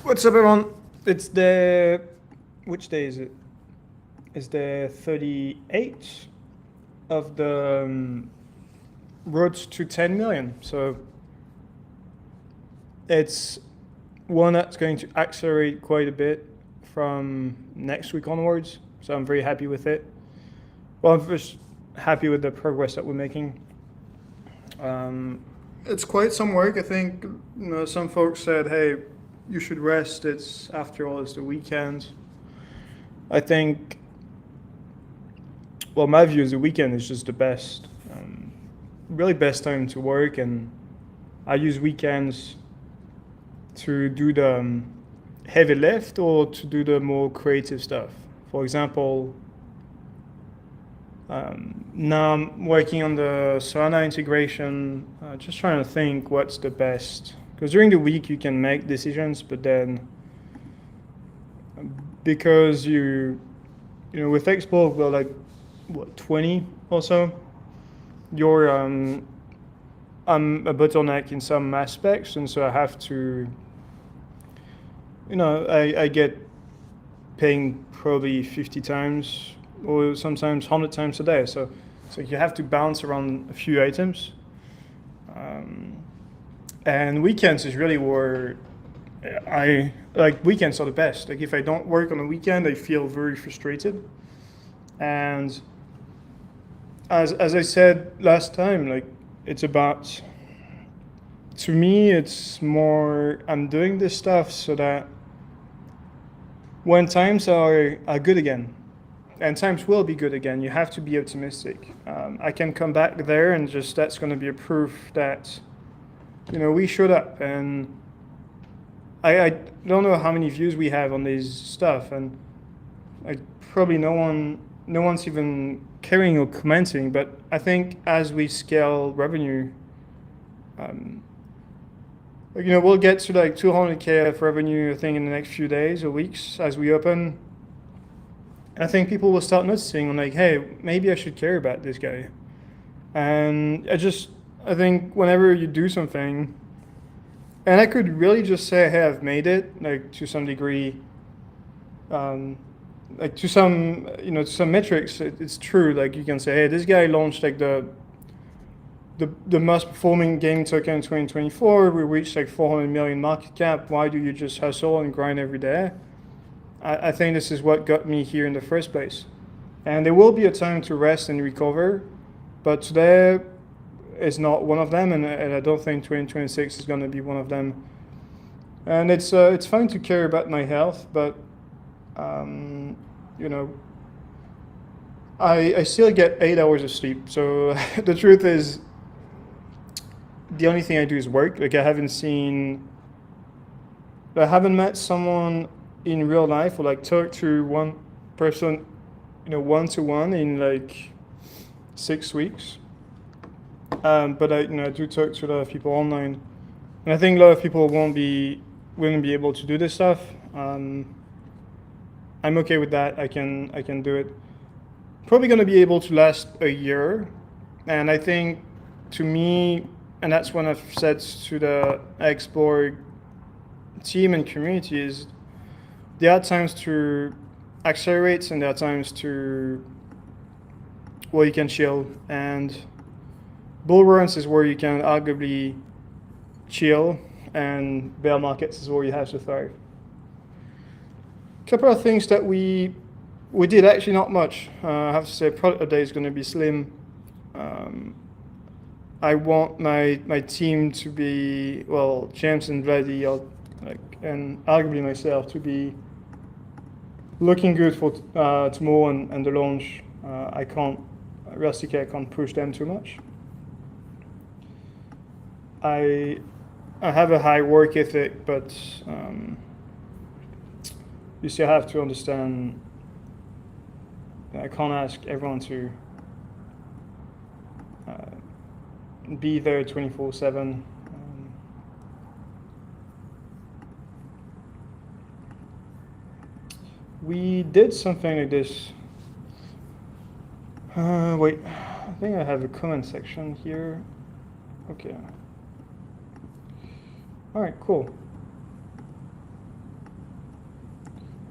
What's up, everyone? It's the which day is it? It's the 38th of the road to 10 million. So it's one that's going to accelerate quite a bit from next week onwards. So I'm very happy with it. Well, I'm just happy with the progress that we're making. It's quite some work. I think some folks said, "Hey, you should rest. It's after all, it's the weekend." I think, well, my view is the weekend is just the best, really best time to work, and I use weekends to do the heavy lift or to do the more creative stuff. For example, now I'm working on the Solana integration, just trying to think what's the best. Because during the week you can make decisions, but then because with Export we're like what 20 or so, you're I'm a bottleneck in some aspects, and so I have to, I get paying probably 50 times or sometimes 100 times a day. So you have to bounce around a few items. And weekends is really where I like weekends are the best. Like if I don't work on a weekend, I feel very frustrated. And as I said last time, like it's about, to me, it's more I'm doing this stuff so that when times are good again, and times will be good again, you have to be optimistic. I can come back there and just that's going to be a proof that we showed up, and I don't know how many views we have on this stuff, and like probably no one's even caring or commenting. But I think as we scale revenue, we'll get to like 200K of revenue, I think, in the next few days or weeks as we open. I think people will start noticing, I'm like, hey, maybe I should care about this guy. And I think whenever you do something, and I could really just say, hey, I've made it, like to some degree, like to some metrics, it's true. Like you can say, hey, this guy launched like the most performing gaming token in 2024. We reached like 400 million market cap. Why do you just hustle and grind every day? I think this is what got me here in the first place. And there will be a time to rest and recover, but today is not one of them, and I don't think 2026 is going to be one of them. And it's fine to care about my health, but I still get 8 hours of sleep. So the truth is, the only thing I do is work. Like I haven't met someone in real life or like talk to one person, one-to-one in like 6 weeks. But I do talk to a lot of people online, and I think a lot of people wouldn't be able to do this stuff. I'm okay with that. I can do it. Probably going to be able to last a year, and I think to me, and that's what I've said to the Explore team and community, is there are times to accelerate and there are times to where you can chill, and bull runs is where you can arguably chill, and bear markets is where you have to thrive. A couple of things that we did, actually not much. I have to say, product update is going to be slim. I want my team to be, well, James and Vladi, and arguably myself, to be looking good for tomorrow and the launch. I can't push them too much. I have a high work ethic, but you still have to understand that I can't ask everyone to be there 24/7. We did something like this. Wait, I think I have a comment section here. Okay. All right, cool.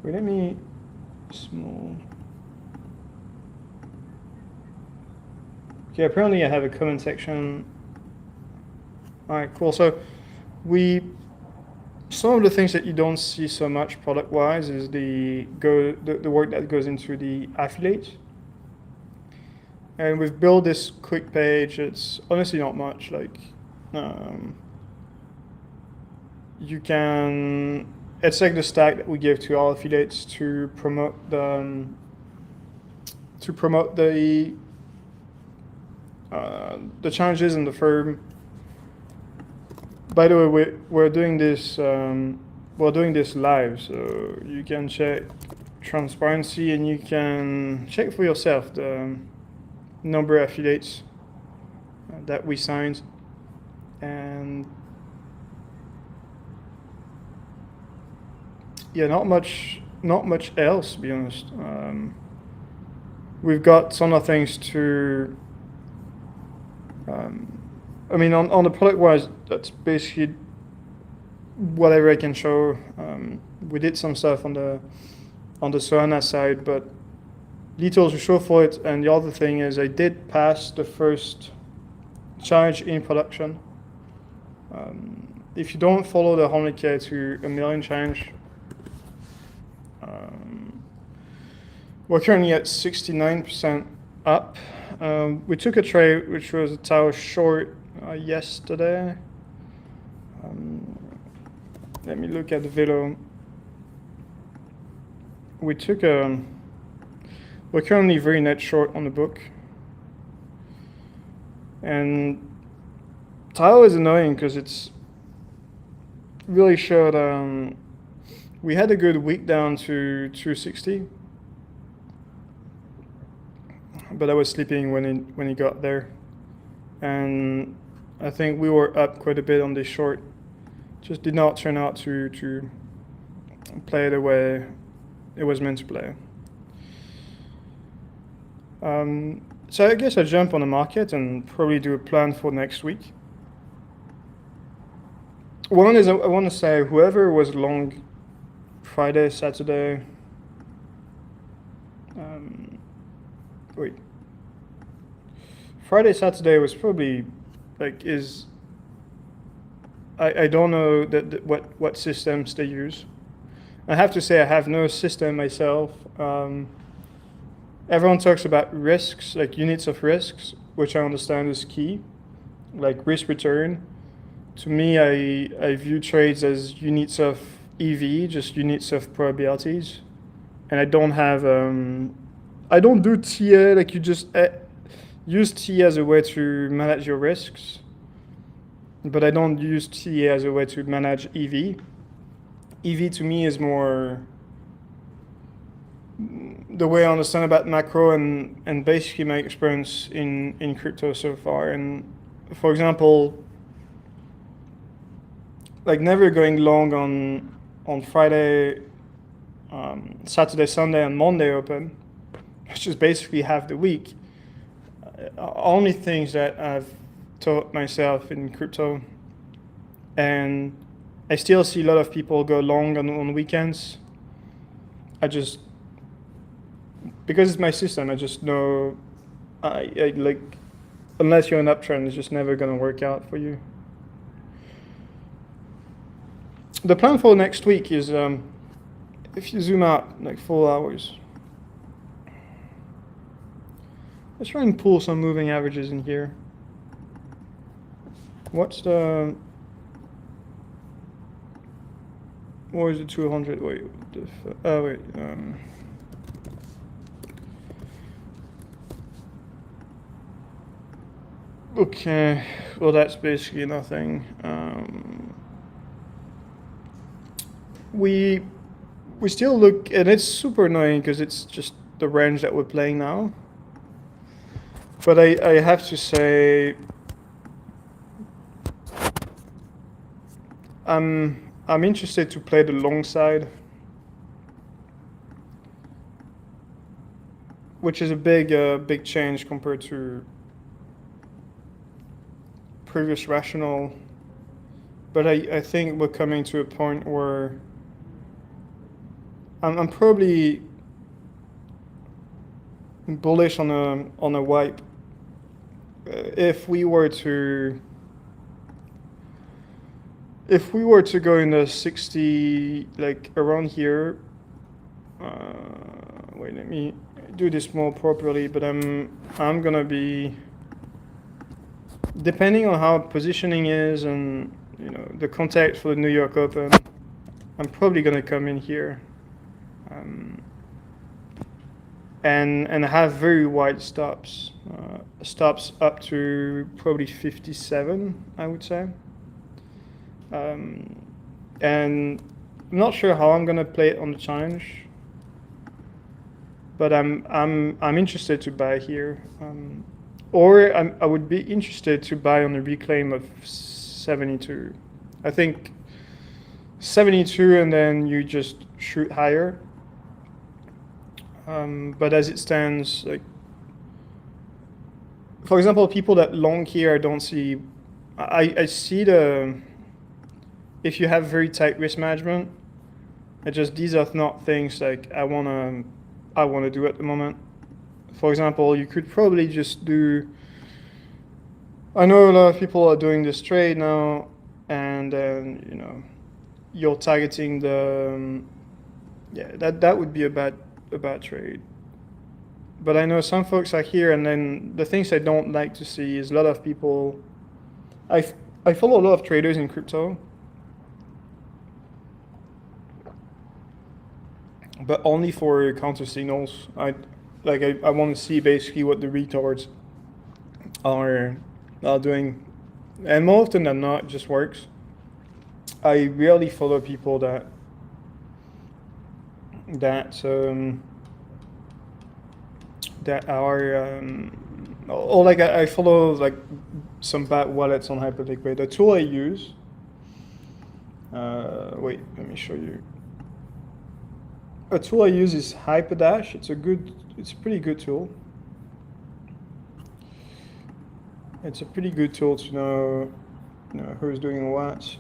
Wait, let me small. Okay, apparently I have a comment section. All right, cool. So some of the things that you don't see so much product-wise is the work that goes into the affiliate. And we've built this quick page. It's honestly not much. Like, you can. It's like the stack that we give to our affiliates to promote the challenges in the firm. By the way, we're doing this live, so you can check transparency and you can check for yourself the number of affiliates that we signed, and yeah, not much else, to be honest. We've got some other things to. I mean, on the product wise, that's basically whatever I can show. We did some stuff on the Solana side, but details to show for it. And the other thing is, I did pass the first challenge in production. If you don't follow the 100K to a million challenge, we're currently at 69% up. We took a trade which was a tower short yesterday. Let me look at the video. We're currently very net short on the book. And Tile is annoying because it's really showed, we had a good week down to 260. But I was sleeping when he got there. And I think we were up quite a bit on this short. Just did not turn out to play the way it was meant to play. So I guess I jump on the market and probably do a plan for next week. One is I want to say whoever was long Friday, Saturday. Wait. Friday, Saturday was probably like is. I don't know what systems they use. I have to say I have no system myself. Everyone talks about risks, like units of risks, which I understand is key, like risk return. To me, I view trades as units of EV, just units of probabilities, and I don't have I don't do TA, like you just use TA as a way to manage your risks, but I don't use TA as a way to manage EV. EV to me is more the way I understand about macro and basically my experience in crypto so far. And for example, like never going long on Friday, Saturday, Sunday, and Monday open, which is basically half the week. Only things that I've taught myself in crypto, and I still see a lot of people go long on weekends. I just, because it's my system, I just know, I like, unless you're an uptrend, it's just never gonna work out for you. The plan for next week is, if you zoom out like 4 hours, let's try and pull some moving averages in here. What's the, or is it 200? Wait, oh wait. Okay, well that's basically nothing. We still look, and it's super annoying because it's just the range that we're playing now. But I have to say, I'm interested to play the long side, which is a big change compared to previous rational. But I think we're coming to a point where I'm probably bullish on a wipe. If we were to go in the 60, like around here, wait, let me do this more properly. But I'm gonna be, depending on how positioning is and the context for the New York Open, I'm probably gonna come in here, and have very wide stops, stops up to probably 57, I would say. And I'm not sure how I'm gonna play it on the challenge, but I'm interested to buy here, or I would be interested to buy on the reclaim of 72. I think 72, and then you just shoot higher. But as it stands, like, for example, people that long here, I don't see. I see if you have very tight risk management, these are not things like I wanna do at the moment. For example, you could probably just do. I know a lot of people are doing this trade now, and then you're targeting the. Yeah, that would be a bad trade. But I know some folks are here, and then the things I don't like to see is a lot of people. I follow a lot of traders in crypto, but only for counter signals. I want to see basically what the retards are doing, and more often than not, it just works. I rarely follow people that are or like I follow like some bad wallets on Hyperliquid. The tool I use, wait, let me show you. A tool I use is Hyperdash. It's a pretty good tool. It's a pretty good tool to know who's doing what.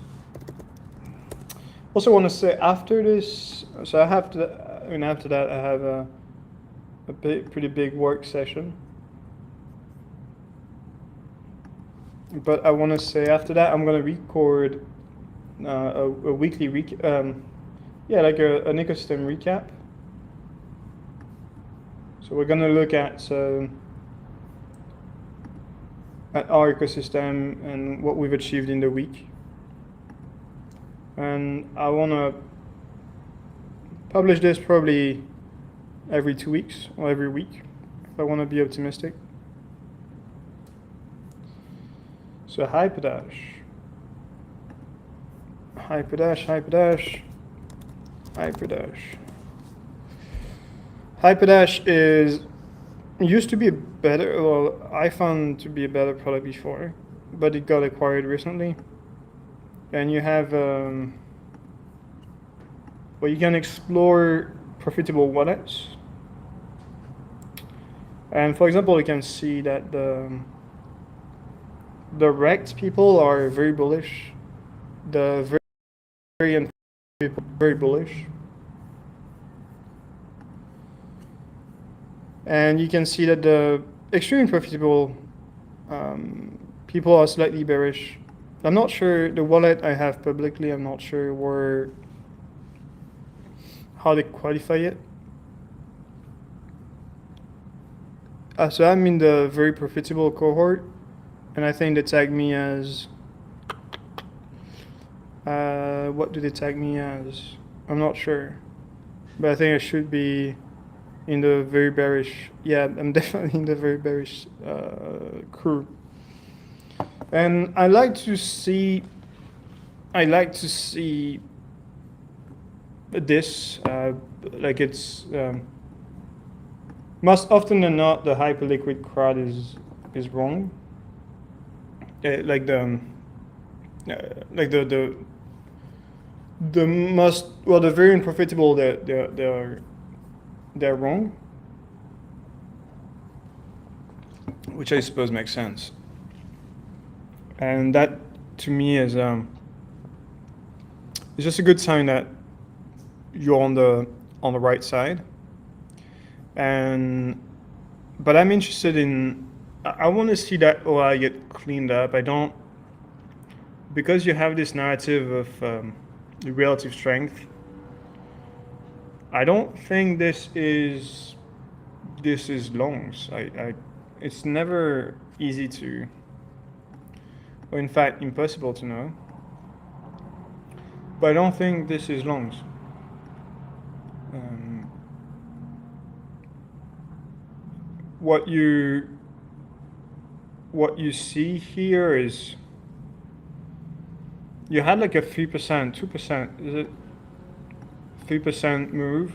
Also want to say after this, so after that I have a pretty big work session. But I want to say after that I'm going to record a weekly like an ecosystem recap. So we're going to look at our ecosystem and what we've achieved in the week. And I want to publish this probably every 2 weeks or every week if I want to be optimistic. So Hyperdash used to be I found to be a better product before, but it got acquired recently. And you have, you can explore profitable wallets. And for example, you can see that the rect people are very bullish. The very people very bullish. And you can see that the extremely profitable people are slightly bearish. I'm not sure the wallet I have publicly. I'm not sure how they qualify it. So I'm in the very profitable cohort, and I think they tag me as. What do they tag me as? I'm not sure, but I think I should be in the very bearish. Yeah, I'm definitely in the very bearish crew. And I like to see this, like it's most often than not the Hyperliquid crowd is wrong. Like the very unprofitable, they're wrong, which I suppose makes sense. And that, to me, is it's just a good sign that you're on the on the right side. But I'm interested in, I want to see that OI get cleaned up. I don't, because you have this narrative of relative strength, I don't think this is longs. It's never easy to, or in fact impossible to know. But I don't think this is longs. What you see here is you had like a 3%, 2%, is it 3% move?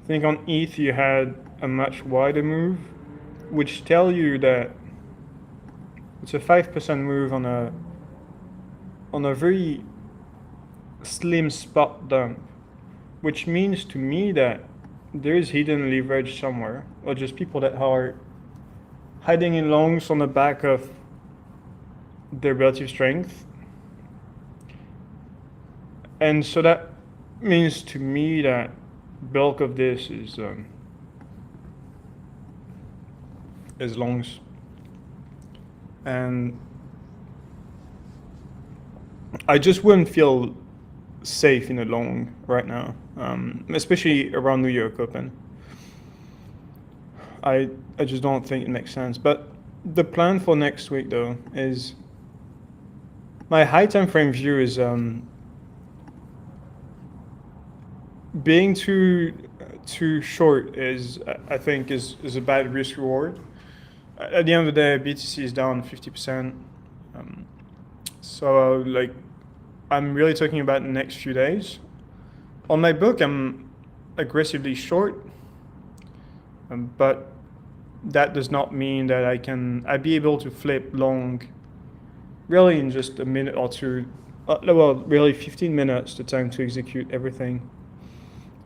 I think on ETH you had a much wider move, which tell you that it's a 5% move on a very slim spot dump, which means to me that there is hidden leverage somewhere, or just people that are hiding in longs on the back of their relative strength. And so that means to me that bulk of this is longs. And I just wouldn't feel safe in a long right now, especially around New York Open. I just don't think it makes sense. But the plan for next week though is, my high time frame view is being too short is, I think, is a bad risk reward. At the end of the day, BTC is down 50%. So like, I'm really talking about the next few days. On my book, I'm aggressively short, but that does not mean that I'd be able to flip long really in just a minute or two. Well, really 15 minutes, the time to execute everything.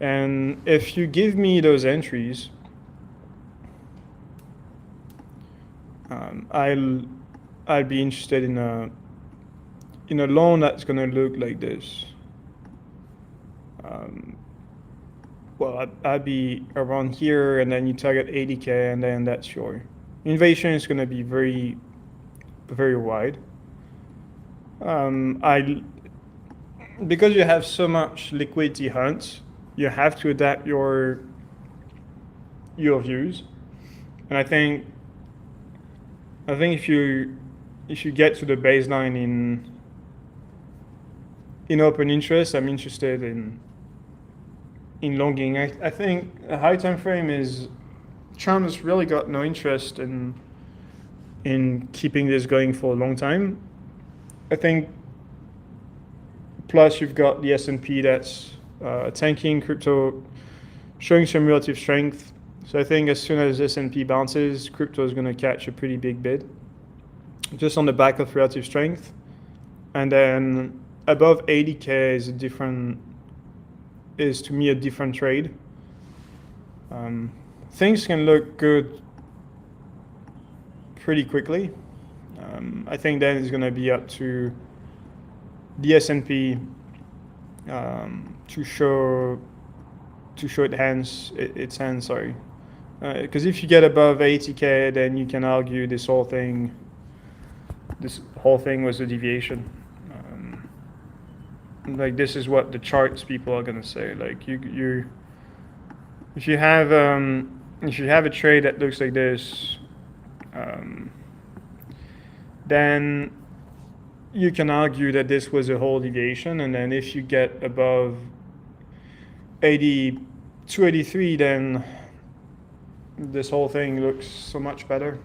And if you give me those entries, I'll be interested in a loan that's going to look like this. Well, I'd be around here, and then you target 80K, and then that's your invasion is going to be very, very wide. Because you have so much liquidity hunt, you have to adapt your views, and I think if you get to the baseline in open interest, I'm interested in longing. I think a high time frame is, Trump has really got no interest in keeping this going for a long time. I think plus you've got the S&P that's tanking, crypto showing some relative strength. So I think as soon as S&P bounces, crypto is going to catch a pretty big bid, just on the back of relative strength. And then above 80K is to me a different trade. Things can look good pretty quickly. I think then it's going to be up to the S&P to show its hands. Because if you get above 80K, then you can argue this whole thing was a deviation. Like, this is what the charts people are gonna say. Like, if you have a trade that looks like this, then you can argue that this was a whole deviation, and then if you get above 283, then this whole thing looks so much better.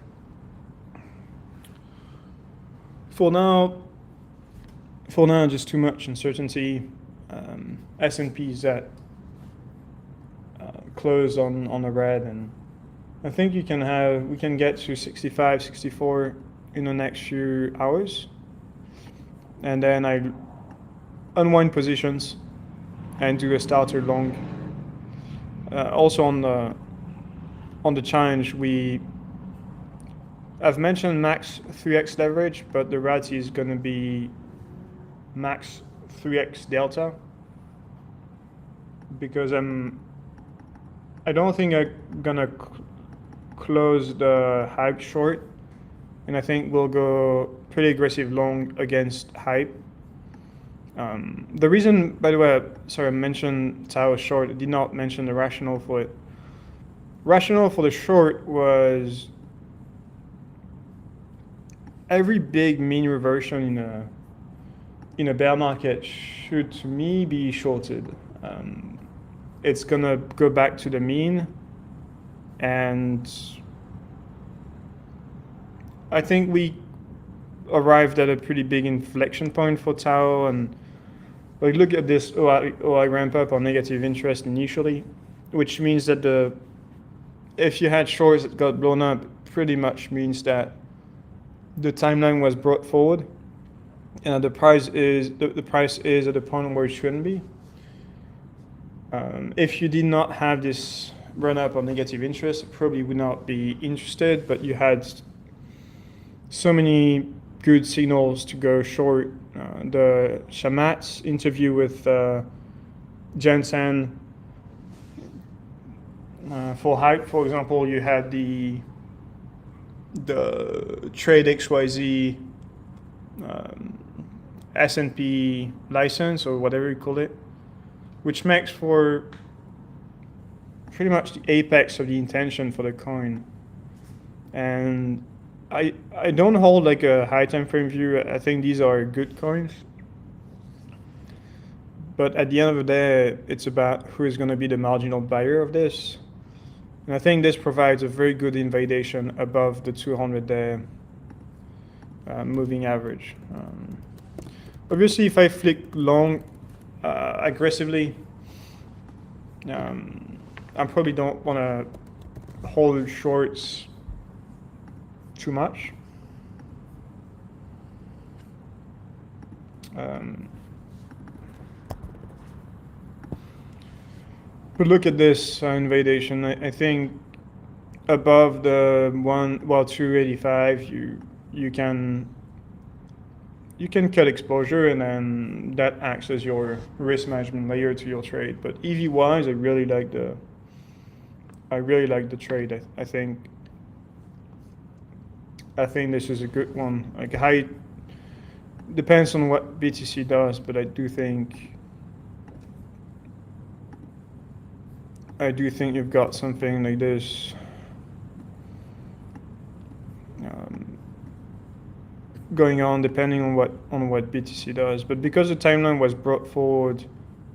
For now, just too much uncertainty. S&P is at close on the red, and I think we can get to 65, 64 in the next few hours, and then I unwind positions and do a starter long. Also on the challenge, I've mentioned max 3x leverage, but the reality is going to be max 3x delta, because I don't think I'm gonna close the hype short, and I think we'll go pretty aggressive long against hype. The reason, by the way, sorry, I mentioned Tao short. I did not mention the rationale for it. Rationale for the short was every big mean reversion in a bear market should, to me, be shorted. It's gonna go back to the mean, and I think we arrived at a pretty big inflection point for Tao, and like look at this OI ramp up on negative interest initially, which means that if you had shorts that got blown up, pretty much means that the timeline was brought forward, and the price is at a point where it shouldn't be. If you did not have this run up on negative interest, probably would not be interested, but you had so many good signals to go short. The Shamat's interview with Jensen, for hype, for example, you had the Trade XYZ S&P license, or whatever you call it, which makes for pretty much the apex of the intention for the coin. And I don't hold like a high time frame view. I think these are good coins. But at the end of the day, it's about who is going to be the marginal buyer of this. And I think this provides a very good invalidation above the 200-day moving average. Obviously, if I flick long aggressively, I probably don't want to hold shorts too much. But look at this invalidation. I think above the 285, you can cut exposure, and then that acts as your risk management layer to your trade. But EV wise, I really like the trade. I think this is a good one. Like high depends on what BTC does, but I do think you've got something like this going on, depending on what BTC does. But because the timeline was brought forward,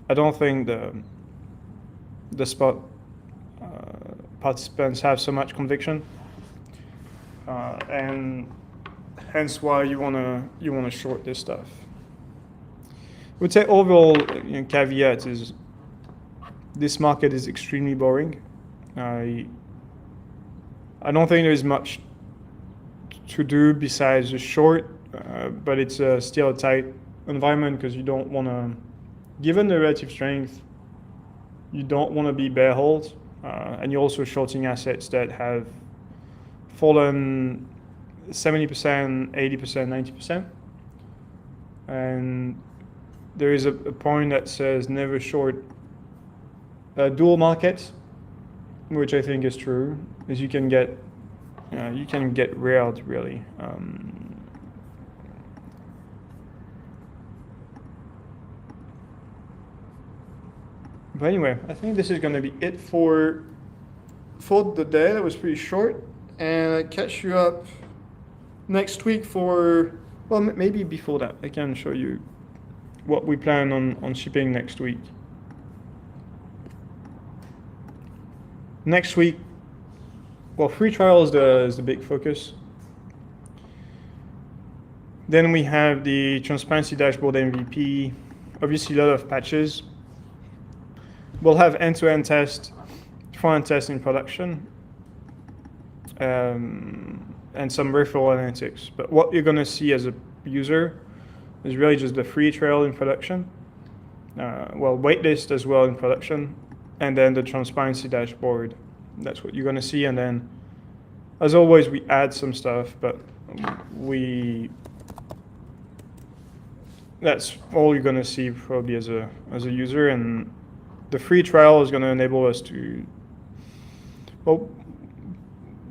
I don't think the spot participants have so much conviction, and hence why you wanna short this stuff. I would say overall, caveat is this market is extremely boring. I don't think there is much to do besides a short, but it's still a tight environment because you don't want to, given the relative strength, you don't want to be bear hold, and you're also shorting assets that have fallen 70%, 80%, 90%. And there is a point that says never short dual markets, which I think is true, is you can get railed really. But anyway, I think this is going to be it for the day. That was pretty short, and I catch you up next week for, well, maybe before that I can show you what we plan on shipping next week. Next week, well, free trial is the big focus. Then we have the transparency dashboard MVP, obviously a lot of patches. We'll have end-to-end test, front-end test in production, and some referral analytics. But what you're going to see as a user is really just the free trial in production, waitlist as well in production, and then the transparency dashboard. That's what you're going to see. And then, as always, we add some stuff, but that's all you're going to see probably as a user. And the free trial is going to enable us to, well,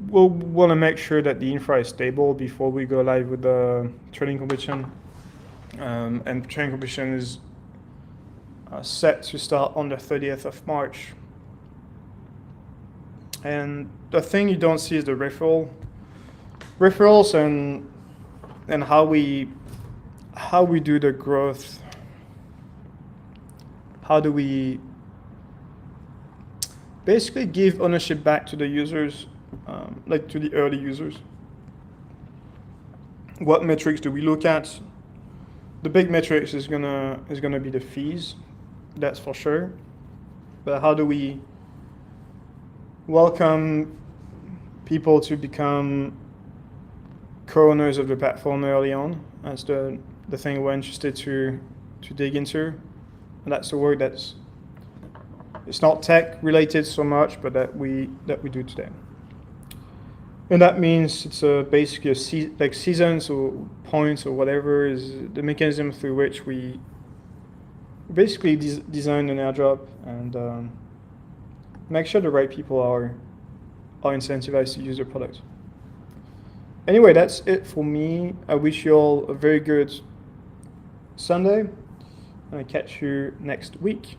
we'll want to make sure that the infra is stable before we go live with the training competition. And training competition is set to start on the 30th of March. And the thing you don't see is the referrals and how we do the growth. How do we basically give ownership back to the users, like to the early users? What metrics do we look at? The big metrics is gonna be the fees, that's for sure. But how do we welcome people to become co-owners of the platform early on? That's the thing we're interested to dig into. And that's the work it's not tech related so much, but that we do today. And that means it's basically like seasons or points or whatever is the mechanism through which we basically design an airdrop and make sure the right people are incentivized to use the product. Anyway, that's it for me. I wish you all a very good Sunday, and I catch you next week.